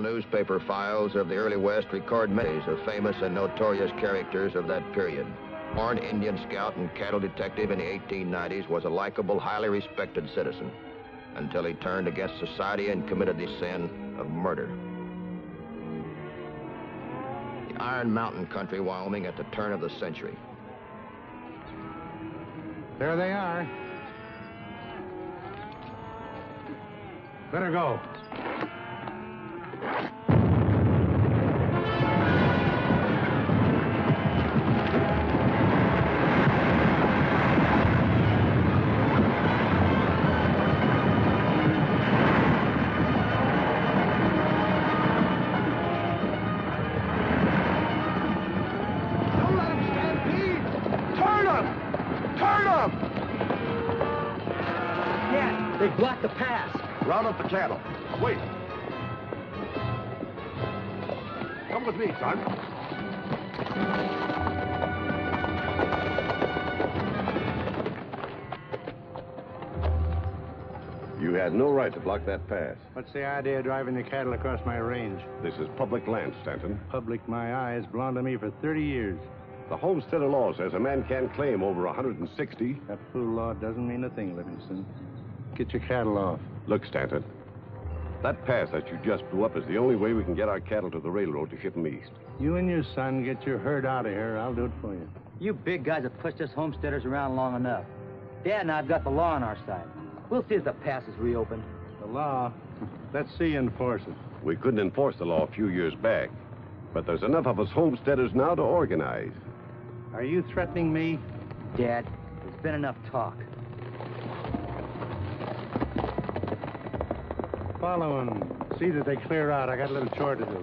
Newspaper files of the early West record many of famous and notorious characters of that period. Born Indian scout and cattle detective in the 1890s, was a likable, highly respected citizen until he turned against society and committed the sin of murder. The Iron Mountain country, Wyoming, at the turn of the century. There they are. Better go. Block the pass. Round up the cattle. Wait. Come with me, son. You had no right to block that pass. What's the idea of driving the cattle across my range? This is public land, Stanton. Public my eyes belonged to me for 30 years. The homesteader law says a man can't claim over 160. That fool law doesn't mean a thing, Livingston. Get your cattle off. Look, Stanton, that pass that you just blew up is the only way we can get our cattle to the railroad to ship them east. You and your son get your herd out of here. I'll do it for you. You big guys have pushed us homesteaders around long enough. Dad and I've got the law on our side. We'll see if the pass is reopened. The law? Let's see you enforce it. We couldn't enforce the law a few years back, but there's enough of us homesteaders now to organize. Are you threatening me? Dad, there's been enough talk. Follow them. See that they clear out. I got a little chore to do.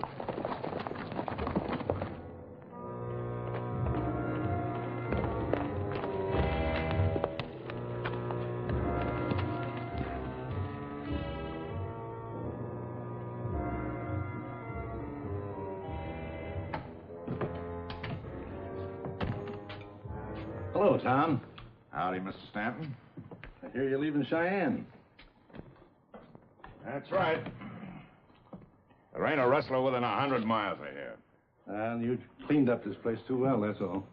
Hello, Tom. Howdy, Mr. Stanton. I hear you're leaving Cheyenne. That's right. There ain't a rustler within 100 miles of here. And you cleaned up this place too well, that's all.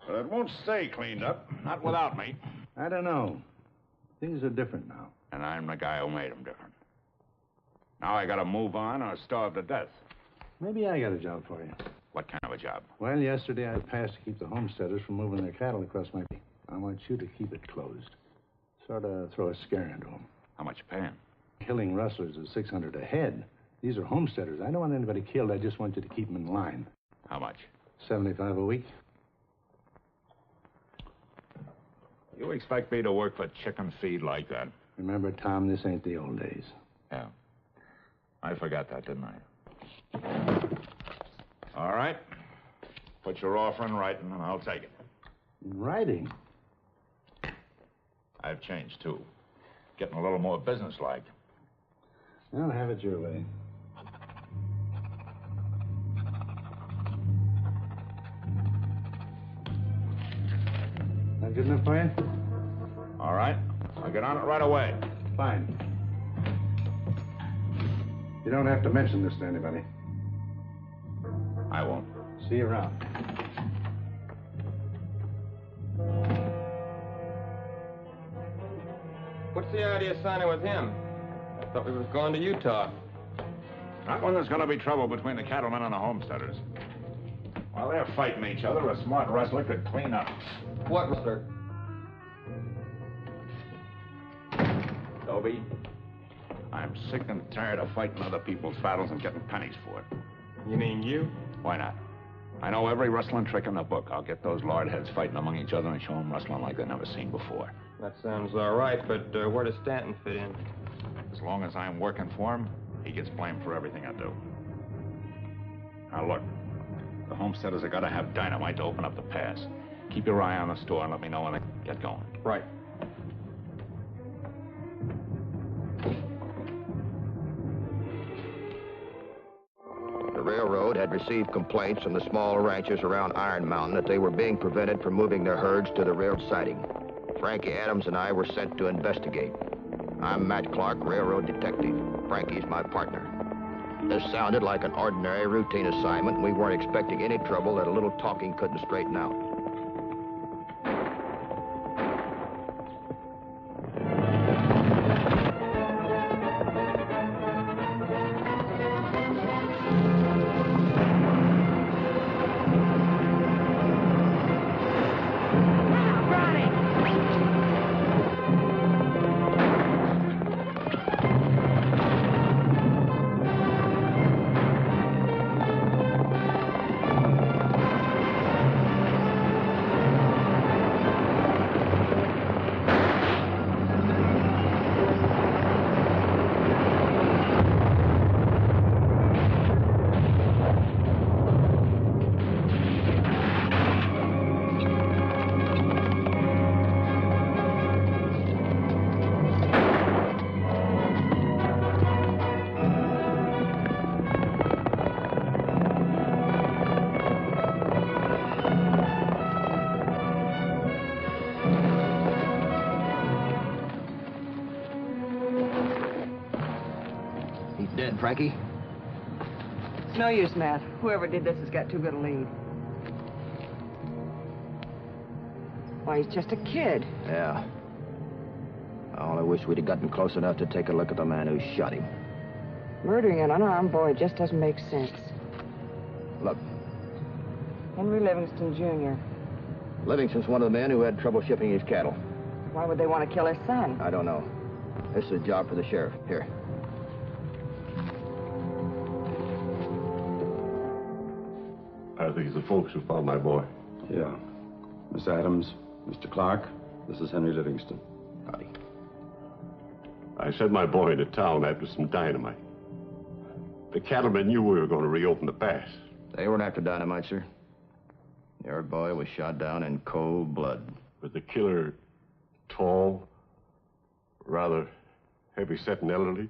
But it won't stay cleaned up, not without me. I don't know. Things are different now. And I'm the guy who made them different. Now I gotta move on or starve to death. Maybe I got a job for you. What kind of a job? Well, yesterday I passed to keep the homesteaders from moving their cattle across my... I want you to keep it closed. Sort of throw a scare into them. How much you paying? Killing rustlers is $600 a head. These are homesteaders. I don't want anybody killed. I just want you to keep them in line. How much? $75 a week. You expect me to work for chicken feed like that? Remember, Tom, this ain't the old days. Yeah. I forgot that, didn't I? All right. Put your offer in writing, and I'll take it. In writing? I've changed, too. Getting a little more businesslike. I'll have it your way. That good enough for you? All right. I'll get on it right away. Fine. You don't have to mention this to anybody. I won't. See you around. What's the idea of signing with him? I thought we was going to Utah. Not when there's going to be trouble between the cattlemen and the homesteaders. While they're fighting each other, a smart rustler could clean up. What rustler? Toby, I'm sick and tired of fighting other people's battles and getting pennies for it. You mean you? Why not? I know every rustling trick in the book. I'll get those lordheads fighting among each other and show them rustling like they've never seen before. That sounds all right, but where does Stanton fit in? As long as I'm working for him, he gets blamed for everything I do. Now, look. The homesteaders have got to have dynamite to open up the pass. Keep your eye on the store and let me know when they get going. Right. The railroad had received complaints from the small ranchers around Iron Mountain that they were being prevented from moving their herds to the railroad siding. Frankie Adams and I were sent to investigate. I'm Matt Clark, railroad detective. Frankie's my partner. This sounded like an ordinary routine assignment. We weren't expecting any trouble that a little talking couldn't straighten out. Frankie? It's no use, Matt. Whoever did this has got too good a lead. Why, he's just a kid. Yeah. I only wish we'd have gotten close enough to take a look at the man who shot him. Murdering an unarmed boy just doesn't make sense. Look. Henry Livingston, Jr. Livingston's one of the men who had trouble shipping his cattle. Why would they want to kill his son? I don't know. This is a job for the sheriff. Here. I think it's the folks who found my boy. Yeah. Miss Adams, Mr. Clark, this is Henry Livingston. Howdy. I sent my boy into town after some dynamite. The cattlemen knew we were going to reopen the pass. They weren't after dynamite, sir. Your boy was shot down in cold blood. Was the killer tall, rather heavy-set and elderly?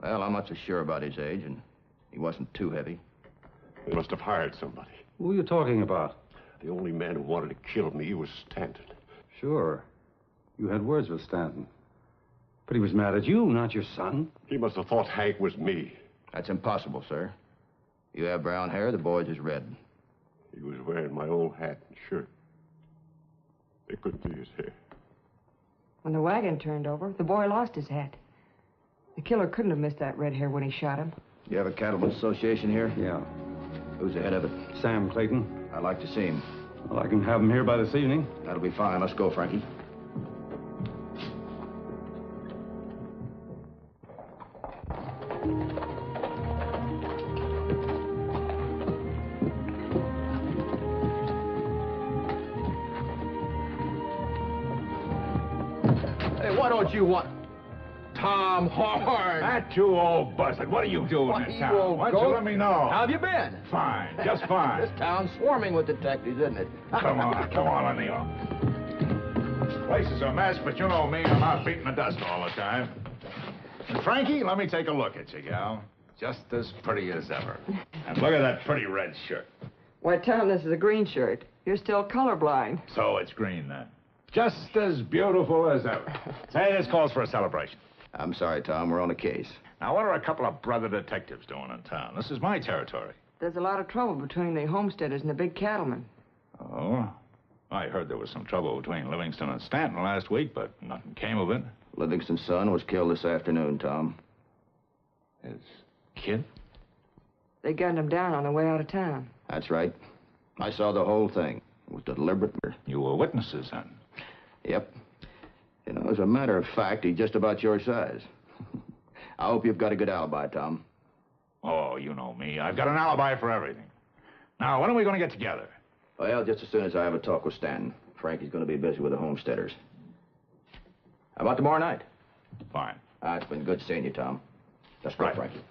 Well, I'm not so sure about his age, and he wasn't too heavy. They must have hired somebody. Who are you talking about? The only man who wanted to kill me was Stanton. Sure. You had words with Stanton. But he was mad at you, not your son. He must have thought Hank was me. That's impossible, sir. You have brown hair, the boy's is red. He was wearing my old hat and shirt. They couldn't see his hair. When the wagon turned over, the boy lost his hat. The killer couldn't have missed that red hair when he shot him. You have a cattlemen's association here? Yeah. Who's the head of it? Sam Clayton. I'd like to see him. Well, I can have him here by this evening. That'll be fine. Let's go, Frankie. Hey, why don't you want... Tom Horn! That you old buzzard. What are you doing What in you town? old Why don't you goat? let me know? How have you been? Fine, just fine. This town's swarming with detectives, isn't it? Come on, O'Neill. This place is a mess, but you know me, I'm out beating the dust all the time. And Frankie, let me take a look at you, gal. Just as pretty as ever. And look at that pretty red shirt. Why, Tom, this is a green shirt. You're still colorblind. So it's green, then. Just as beautiful as ever. Say, this calls for a celebration. I'm sorry, Tom. We're on a case. Now, what are a couple of brother detectives doing in town? This is my territory. There's a lot of trouble between the homesteaders and the big cattlemen. Oh? I heard there was some trouble between Livingston and Stanton last week, but nothing came of it. Livingston's son was killed this afternoon, Tom. His kid? They gunned him down on the way out of town. That's right. I saw the whole thing. It was deliberate murder. You were witnesses, then? Yep. You know, as a matter of fact, he's just about your size. I hope you've got a good alibi, Tom. Oh, you know me. I've got an alibi for everything. Now, when are we going to get together? Well, just as soon as I have a talk with Stanton. Frankie's going to be busy with the homesteaders. How about tomorrow night? Fine. It's been good seeing you, Tom. Let's go, Right. Frankie.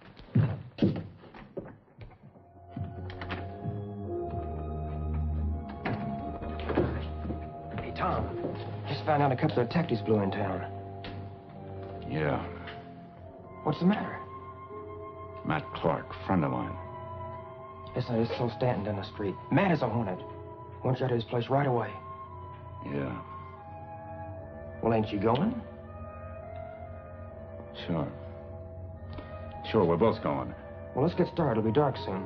Hey, Tom. Just found out a couple of detectives blew in town. Yeah. What's the matter? Matt Clark, friend of mine. Listen, I just saw Stanton down the street. Mad as a hornet. Want you out of his place right away. Yeah. Well, ain't you going? Sure. Sure, we're both going. Well, let's get started. It'll be dark soon.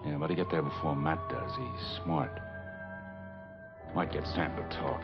Yeah, but to get there before Matt does. He's smart. Might get Stanton to talk.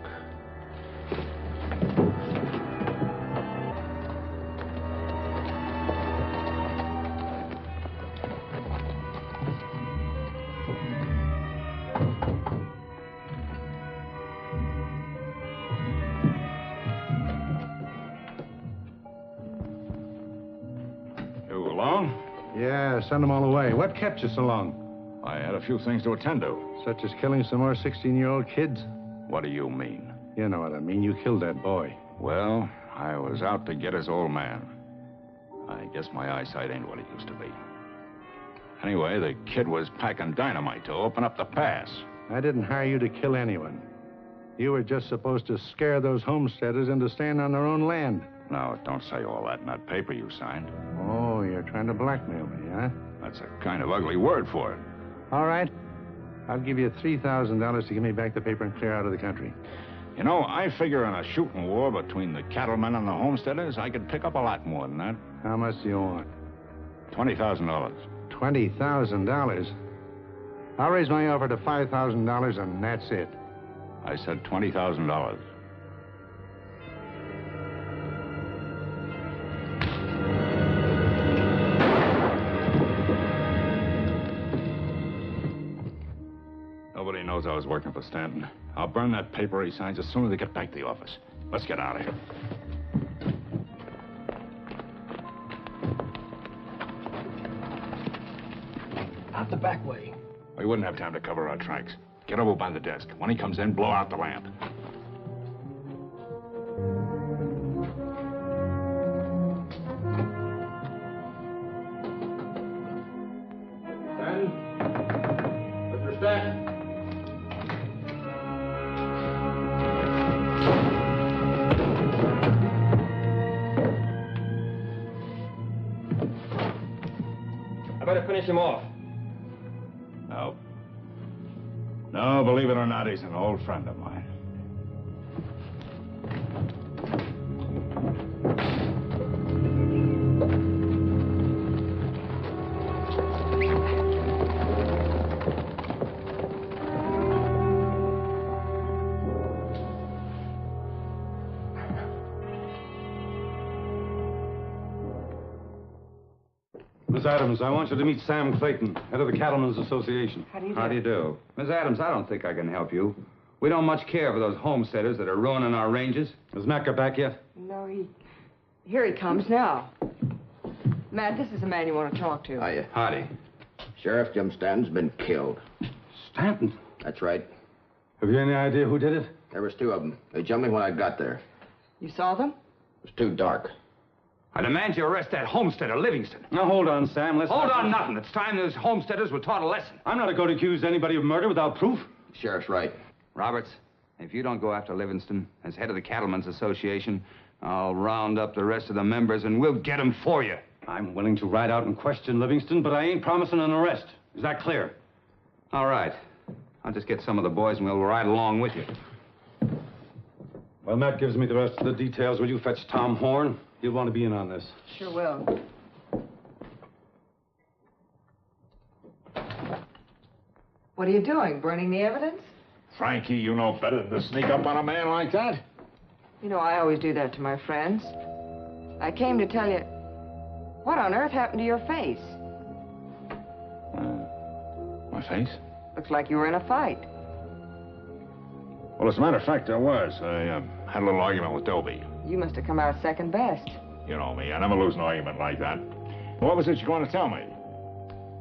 Yeah, send them all away. What kept you so long? I had a few things to attend to. Such as killing some more 16-year-old kids? What do you mean? You know what I mean. You killed that boy. Well, I was out to get his old man. I guess my eyesight ain't what it used to be. Anyway, the kid was packing dynamite to open up the pass. I didn't hire you to kill anyone. You were just supposed to scare those homesteaders into staying on their own land. No, don't say all that in that paper you signed. Oh, you're trying to blackmail me, huh? That's a kind of ugly word for it. All right. I'll give you $3,000 to give me back the paper and clear out of the country. You know, I figure in a shooting war between the cattlemen and the homesteaders, I could pick up a lot more than that. How much do you want? $20,000. $20,000? I'll raise my offer to $5,000, and that's it. I said $20,000. Nobody knows I was working for Stanton. I'll burn that paper he signs as soon as they get back to the office. Let's get out of here. Out the back way. We wouldn't have time to cover our tracks. Get over by the desk. When he comes in, blow out the lamp. Stanton? Mr. Stanton? I better finish him off. No. No, believe it or not, he's an old friend of mine. Miss Adams, I want you to meet Sam Clayton, head of the Cattlemen's Association. How do you do? How do you do? Miss Adams, I don't think I can help you. We don't much care for those homesteaders that are ruining our ranges. Has Matt got back yet? No, Here he comes now. Matt, this is the man you want to talk to. Hiya. Howdy. Sheriff Jim Stanton's been killed. Stanton? That's right. Have you any idea who did it? There was two of them. They jumped me when I got there. You saw them? It was too dark. I demand you arrest that homesteader, Livingston. Now, hold on, Sam. Let's Hold not- on nothing. It's time those homesteaders were taught a lesson. I'm not going to accuse anybody of murder without proof. The sheriff's right. Roberts, if you don't go after Livingston as head of the Cattlemen's Association, I'll round up the rest of the members and we'll get him for you. I'm willing to ride out and question Livingston, but I ain't promising an arrest. Is that clear? All right. I'll just get some of the boys and we'll ride along with you. Well, Matt gives me the rest of the details. Will you fetch Tom Horn? He'll want to be in on this. Sure will. What are you doing? Burning the evidence? Frankie, you know better than to sneak up on a man like that. You know, I always do that to my friends. I came to tell you... What on earth happened to your face? My face? Looks like you were in a fight. Well, as a matter of fact, there was. I had a little argument with Dobie. You must have come out second best. You know me. I never lose an argument like that. What was it you want to tell me?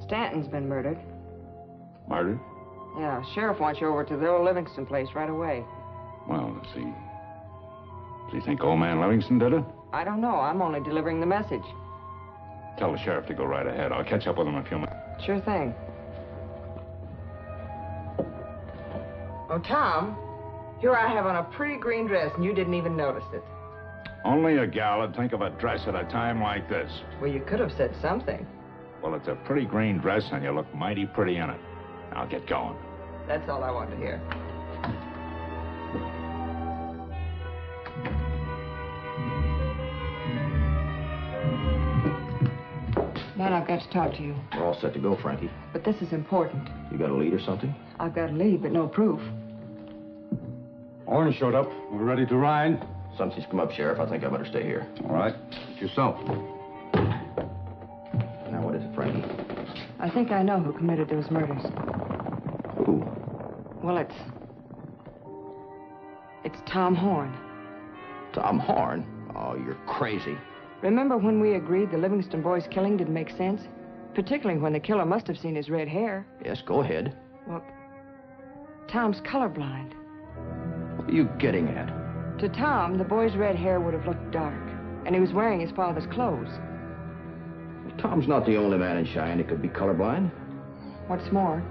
Stanton's been murdered. Murder? Yeah, sheriff wants you over to the old Livingston place right away. Well, let's see. Does he think old man Livingston did it? I don't know. I'm only delivering the message. Tell the sheriff to go right ahead. I'll catch up with him in a few minutes. Sure thing. Oh, Tom, here I have on a pretty green dress, and you didn't even notice it. Only a gal would think of a dress at a time like this. Well, you could have said something. Well, it's a pretty green dress, and you look mighty pretty in it. Now get going. That's all I wanted to hear. Man, I've got to talk to you. We're all set to go, Frankie. But this is important. You got a lead or something? I've got a lead, but no proof. Orange showed up. We're ready to ride. Something's come up, Sheriff. I think I better stay here. All right. Yourself. Now, what is it, Frankie? I think I know who committed those murders. Who? Well, it's Tom Horn. Tom Horn? Oh, you're crazy. Remember when we agreed the Livingston boy's killing didn't make sense? Particularly when the killer must have seen his red hair. Yes, go ahead. Well, Tom's colorblind. What are you getting at? To Tom, the boy's red hair would have looked dark, and he was wearing his father's clothes. Tom's not the only man in Cheyenne that could be colorblind. What's more,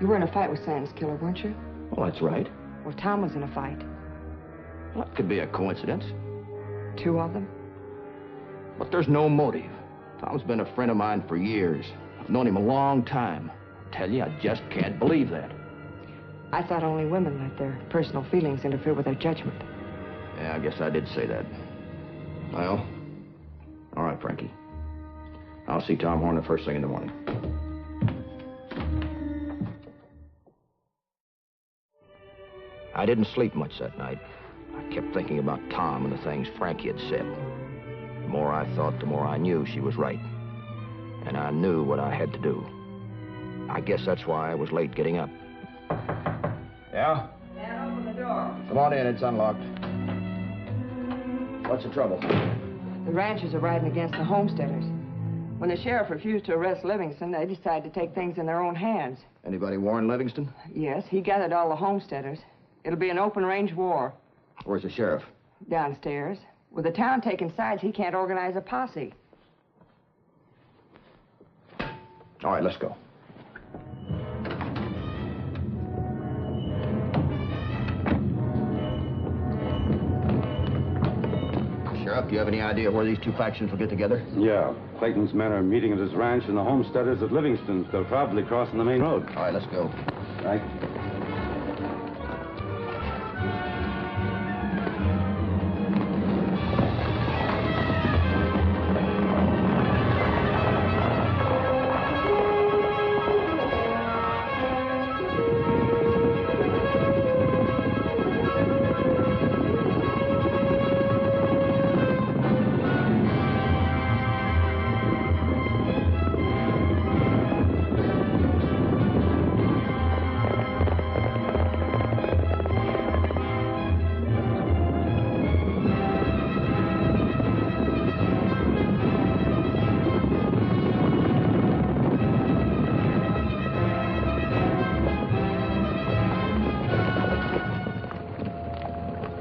you were in a fight with Stanton's killer, weren't you? Well, that's right. Well, Tom was in a fight. Well, that could be a coincidence. Two of them? But there's no motive. Tom's been a friend of mine for years. I've known him a long time. I tell you, I just can't believe that. I thought only women let their personal feelings interfere with their judgment. Yeah, I guess I did say that. Well, all right, Frankie. I'll see Tom Horn the first thing in the morning. I didn't sleep much that night. I kept thinking about Tom and the things Frankie had said. The more I thought, the more I knew she was right. And I knew what I had to do. I guess that's why I was late getting up. Yeah? Dad, open the door. Come on in, it's unlocked. What's the trouble? The ranchers are riding against the homesteaders. When the sheriff refused to arrest Livingston, they decided to take things in their own hands. Anybody warn Livingston? Yes, he gathered all the homesteaders. It'll be an open-range war. Where's the sheriff? Downstairs. With the town taking sides, he can't organize a posse. All right, let's go. Sheriff, do you have any idea where these two factions will get together? Yeah. Clayton's men are meeting at his ranch, and the homesteaders at Livingston's. They'll probably cross on the main road. All right, let's go. Right.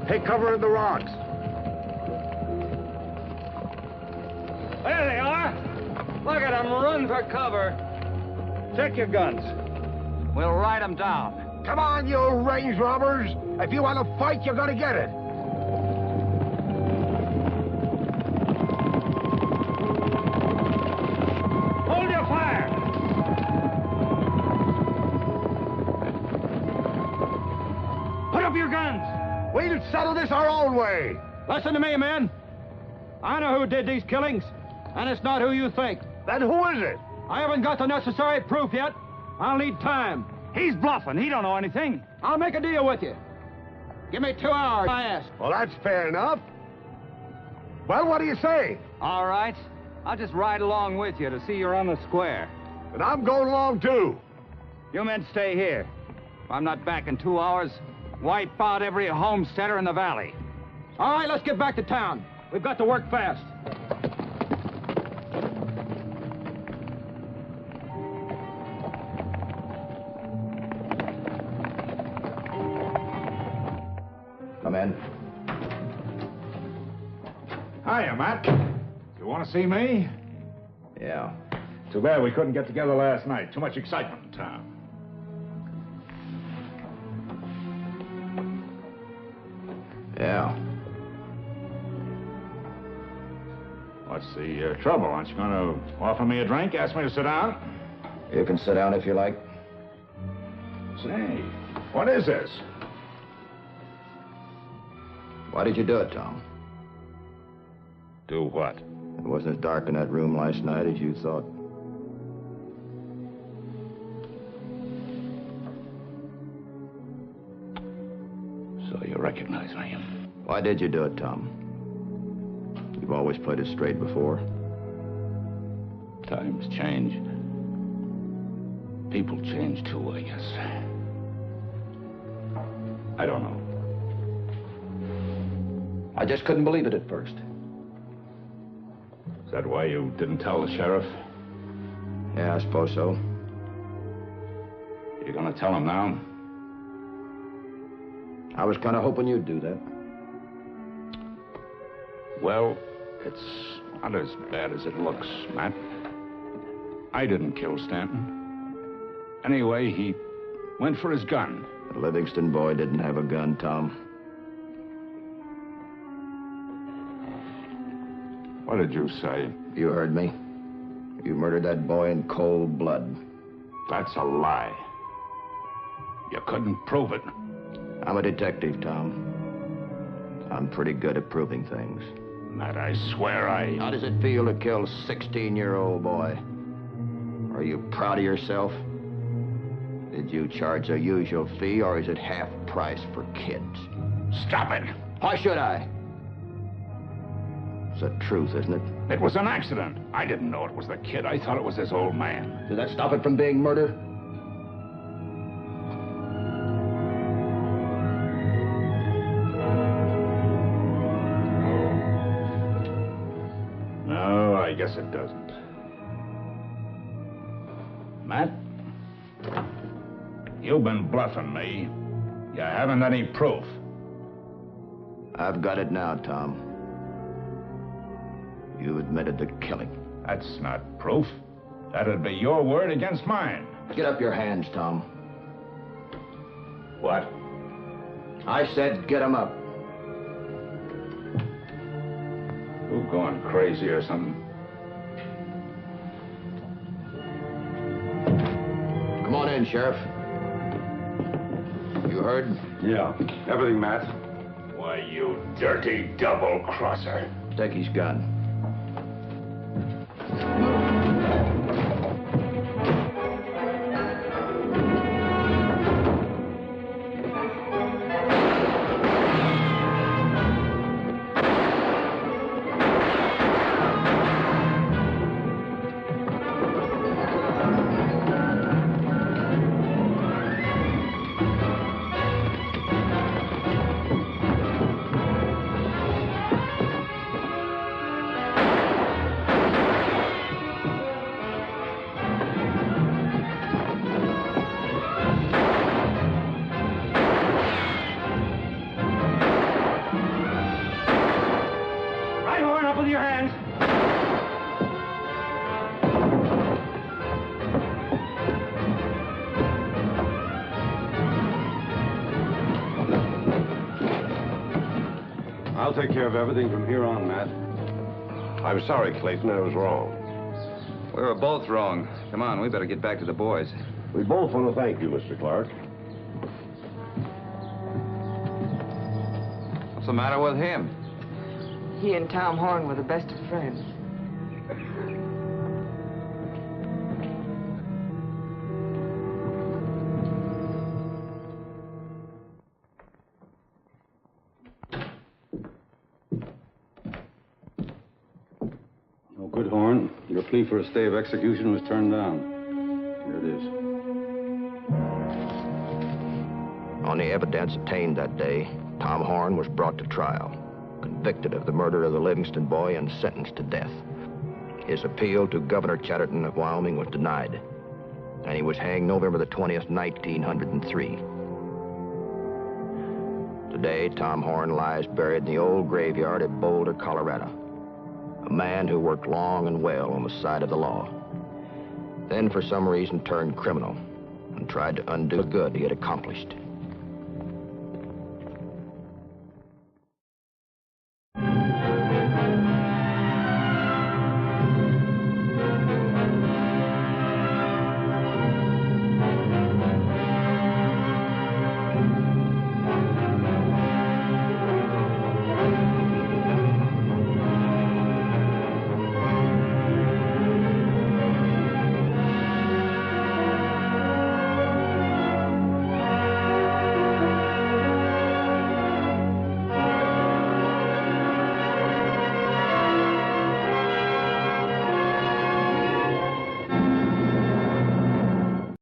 Take cover in the rocks. There they are. Look at them run for cover. Check your guns. We'll ride them down. Come on, you range robbers. If you want to fight, you're going to get it. Hold your fire. Put up your guns. We'll settle this our own way. Listen to me, men. I know who did these killings, and it's not who you think. Then who is it? I haven't got the necessary proof yet. I'll need time. He's bluffing. He don't know anything. I'll make a deal with you. Give me 2 hours, I ask. Well, that's fair enough. Well, what do you say? All right. I'll just ride along with you to see you're on the square. And I'm going along, too. You men stay here. If I'm not back in 2 hours, wipe out every homesteader in the valley. All right, let's get back to town. We've got to work fast. Come in. Hiya, Matt. You want to see me? Yeah. Too bad we couldn't get together last night. Too much excitement in town. Yeah. What's the trouble? Aren't you going to offer me a drink? Ask me to sit down? You can sit down if you like. Say, what is this? Why did you do it, Tom? Do what? It wasn't as dark in that room last night as you thought. So you recognize me? Why did you do it, Tom? You've always played it straight before. Times change. People change too, I guess. I don't know. I just couldn't believe it at first. Is that why you didn't tell the sheriff? Yeah, I suppose so. You're gonna tell him now? I was kind of hoping you'd do that. Well, it's not as bad as it looks, Matt. I didn't kill Stanton. Anyway, he went for his gun. The Livingston boy didn't have a gun, Tom. What did you say? You heard me. You murdered that boy in cold blood. That's a lie. You couldn't prove it. I'm a detective, Tom. I'm pretty good at proving things. Matt, I swear I... How does it feel to kill a 16-year-old boy? Are you proud of yourself? Did you charge a usual fee, or is it half price for kids? Stop it! Why should I? It's the truth, isn't it? It was an accident. I didn't know it was the kid. I thought it was this old man. Did that stop it from being murder? No, I guess it doesn't. Matt? You've been bluffing me. You haven't any proof. I've got it now, Tom. You admitted to killing. That's not proof. That'd be your word against mine. Get up your hands, Tom. What? I said get 'em up. You going crazy or something? Come on in, Sheriff. You heard? Yeah. Everything, Matt. Why, you dirty double-crosser. Take his gun. I'll take care of everything from here on, Matt. I'm sorry, Clayton. I was wrong. We were both wrong. Come on, we better get back to the boys. We both want to thank you, Mr. Clark. What's the matter with him? He and Tom Horn were the best of friends. No good, Horn. Your plea for a stay of execution was turned down. Here it is. On the evidence obtained that day, Tom Horn was brought to trial, convicted of the murder of the Livingston boy and sentenced to death. His appeal to Governor Chatterton of Wyoming was denied, and he was hanged November the 20th, 1903. Today, Tom Horn lies buried in the old graveyard at Boulder, Colorado. A man who worked long and well on the side of the law. Then, for some reason, turned criminal and tried to undo the good he had accomplished.